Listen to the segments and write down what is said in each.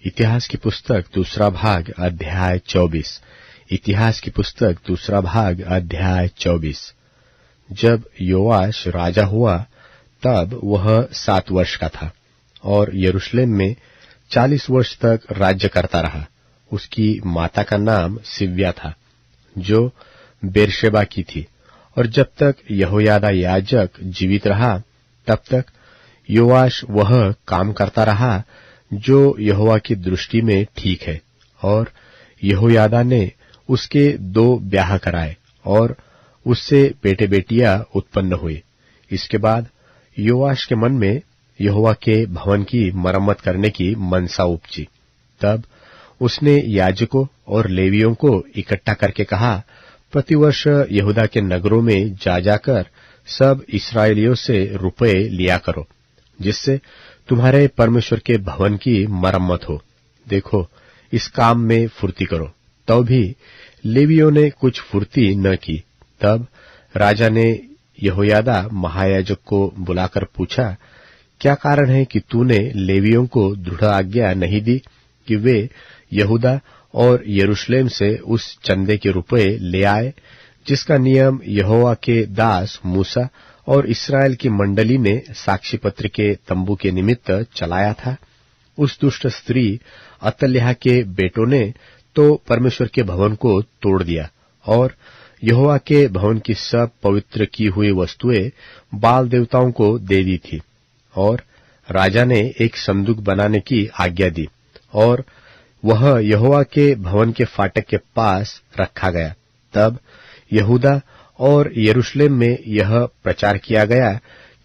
इतिहास की पुस्तक दूसरा भाग अध्याय 24। इतिहास की पुस्तक दूसरा भाग अध्याय 24। जब योआश राजा हुआ तब वह 7 वर्ष का था और यरूशलेम में 40 वर्ष तक राज्य करता रहा। उसकी माता का नाम सिव्या था, जो बेरशेबा की थी। और जब तक यहोयादा याजक जीवित रहा तब तक योआश वह काम करता रहा जो यहोवा की दृष्टि में ठीक है। और यहोयादा ने उसके 2 ब्याह कराए और उससे बेटे बेटियां उत्पन्न हुए। इसके बाद योआश के मन में यहोवा के भवन की मरम्मत करने की मनसा उपजी। तब उसने याजकों और लेवियों को इकट्ठा करके कहा, प्रतिवर्ष यहूदा के नगरों में जा जाकर सब इस्राएलियों से रुपए लिया करो, जिससे तुम्हारे परमेश्वर के भवन की मरम्मत हो। देखो, इस काम में फुर्ती करो। तो भी लेवियों ने कुछ फुर्ती न की। तब राजा ने यहोयादा महायाजक को बुलाकर पूछा, क्या कारण है कि तूने लेवियों को दृढ़ आज्ञा नहीं दी कि वे यहूदा और यरूशलेम से उस चंदे के रुपए ले आए, जिसका नियम यहोवा के दास मूसा और इस्राएल की मंडली ने साक्षी पत्र के तंबू के निमित्त चलाया था। उस दुष्ट स्त्री अतल्याह के बेटों ने तो परमेश्वर के भवन को तोड़ दिया और यहोवा के भवन की सब पवित्र की हुई वस्तुएं बाल देवताओं को दे दी थी। और राजा ने एक संदूक बनाने की आज्ञा दी और वह यहोवा के भवन के फाटक के पास रखा गया। तब यहूदा और यरूशलेम में यह प्रचार किया गया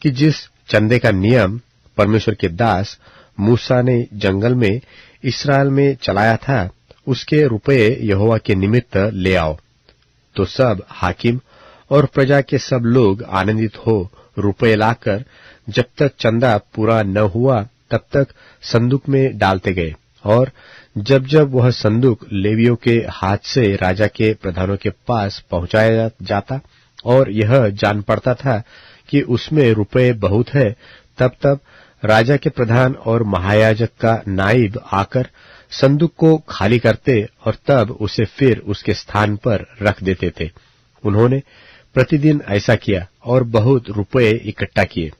कि जिस चंदे का नियम परमेश्वर के दास मूसा ने जंगल में इस्राएल में चलाया था, उसके रुपए यहोवा के निमित्त ले आओ। तो सब हाकिम और प्रजा के सब लोग आनंदित हो रुपए लाकर जब तक चंदा पूरा न हुआ तब तक संदूक में डालते गए। और जब जब वह संदूक लेवियों के हाथ से राजा के प्रधानों के पास पहुंचाया जाता और यह जान पड़ता था कि उसमें रुपए बहुत है, तब तब राजा के प्रधान और महायाजक का नाइब आकर संदूक को खाली करते और तब उसे फिर उसके स्थान पर रख देते थे। उन्होंने प्रतिदिन ऐसा किया और बहुत रुपए इकट्ठा किए।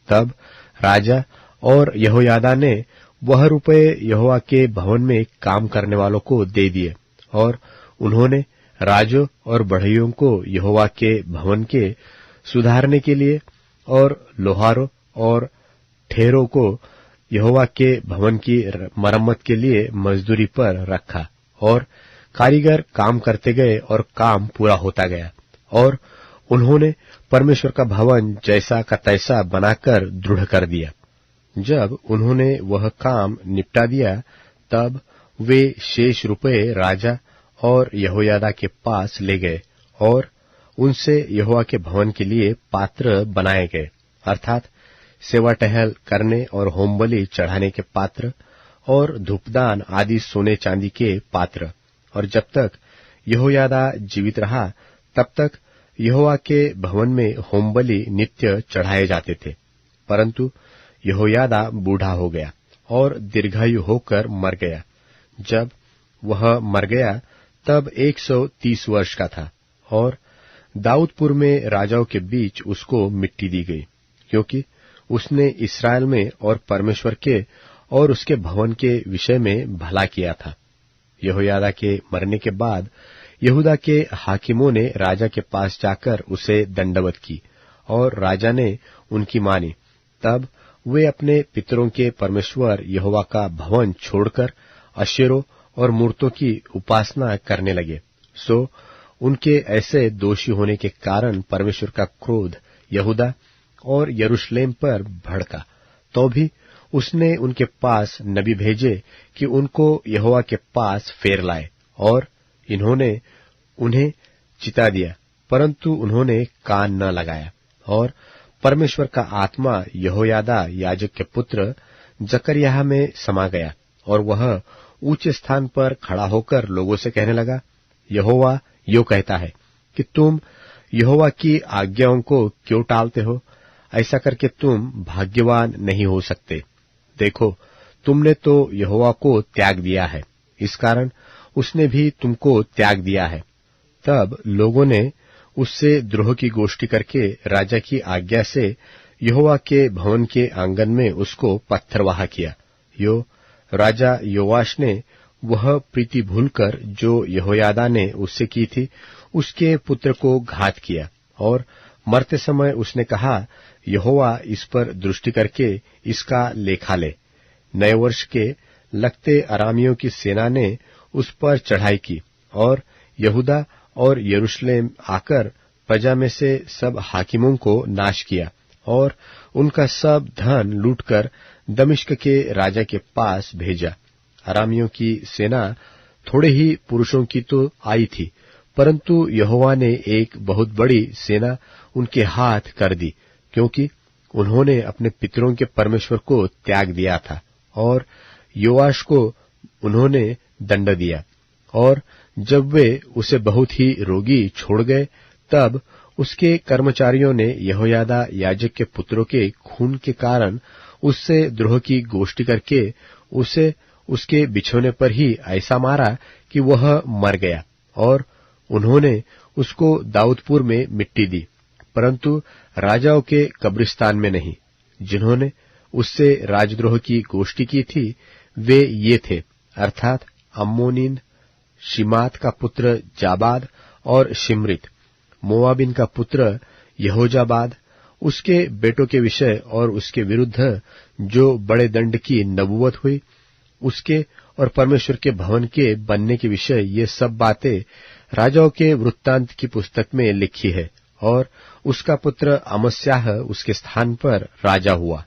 तब राजा और यहोयादा ने वह रुपए यहोवा के भवन में काम करने वालों को दे दिए और उन्होंने राजों और बढ़इयों को यहोवा के भवन के सुधारने के लिए और लोहारों और ठेरों को यहोवा के भवन की मरम्मत के लिए मजदूरी पर रखा। और कारीगर काम करते गए और काम पूरा होता गया और उन्होंने परमेश्वर का भवन जैसा का तैसा बनाकर दृढ़ कर दिया। जब उन्होंने वह काम निपटा दिया तब वे शेष रुपए राजा और यहोयादा के पास ले गए और उनसे यहोवा के भवन के लिए पात्र बनाए गए, अर्थात सेवा टहल करने और होमबलि चढ़ाने के पात्र और धूपदान आदि सोने चांदी के पात्र। और जब तक यहोयादा जीवित रहा तब तक यहोवा के भवन में होमबलि नित्य चढ़ाए जाते थे। परंतु यहोयादा बूढ़ा हो गया और दीर्घायु होकर मर गया। जब वह मर गया तब 130 वर्ष का था और दाऊदपुर में राजाओं के बीच उसको मिट्टी दी गई, क्योंकि उसने इस्राएल में और परमेश्वर के और उसके भवन के विषय में भला किया था। यहोयादा के मरने के बाद यहूदा के हाकिमों ने राजा के पास जाकर उसे दंडवत की और राजा ने उनकी मानी। तब वे अपने पितरों के परमेश्वर यहोवा का भवन छोड़कर अशेरों और मूर्तों की उपासना करने लगे। सो उनके ऐसे दोषी होने के कारण परमेश्वर का क्रोध यहूदा और यरूशलेम पर भड़का। तो भी उसने उनके पास नबी भेजे कि उनको यहोवा के पास फेर लाए, और इन्होंने उन्हें चिता दिया, परंतु उन्होंने कान न लगाया। और परमेश्वर का आत्मा यहोयादा याजक के पुत्र जकरयाह में समा गया और वह ऊंचे स्थान पर खड़ा होकर लोगों से कहने लगा, यहोवा यो कहता है कि तुम यहोवा की आज्ञाओं को क्यों टालते हो? ऐसा करके तुम भाग्यवान नहीं हो सकते। देखो, तुमने तो यहोवा को त्याग दिया है, इस कारण उसने भी तुमको त्याग दिया है। तब लोगों ने उससे द्रोह की गोष्ठी करके राजा की आज्ञा से यहोवा के भवन के आंगन में उसको पत्थरवाह किया। राजा योआश ने वह प्रीति भूलकर जो यहोयादा ने उससे की थी, उसके पुत्र को घात किया, और मरते समय उसने कहा, यहोवा इस पर दृष्टि करके इसका लेखा ले। नए वर्ष के लगते अरामियों की सेना ने उस पर चढ़ाई की, और यहूदा और यरूशलेम आकर प्रजा में से सब हाकिमों को नाश किया, और उनका सब धन लूटकर दमिश्क के राजा के पास भेजा। अरामियों की सेना थोड़े ही पुरुषों की तो आई थी, परंतु यहोवा ने एक बहुत बड़ी सेना उनके हाथ कर दी, क्योंकि उन्होंने अपने पितरों के परमेश्वर को त्याग दिया था, और योआश को उन्होंने दंड दिया। और जब वे उसे बहुत ही रोगी छोड़ गए, तब उसके कर्मचारियों ने यहोयादा याजक के पुत्रों के खून के कारण उससे द्रोह की गोष्ठी करके उसे उसके बिछोने पर ही ऐसा मारा कि वह मर गया, और उन्होंने उसको दाऊदपुर में मिट्टी दी, परंतु राजाओं के कब्रिस्तान में नहीं। जिन्होंने उससे राजद्रोह की गोष्ठी की थी वे ये थे, अर्थात अम्मोनीन, शिमात का पुत्र जाबाद और शिमरित, मोआबिन का पुत्र यहोजाबाद, उसके बेटों के विषय और उसके विरुद्ध जो बड़े दंड की नबूवत हुई, उसके और परमेश्वर के भवन के बनने के विषय ये सब बातें राजाओं के वृत्तांत की पुस्तक में लिखी है। और उसका पुत्र अमस्याह उसके स्थान पर राजा हुआ।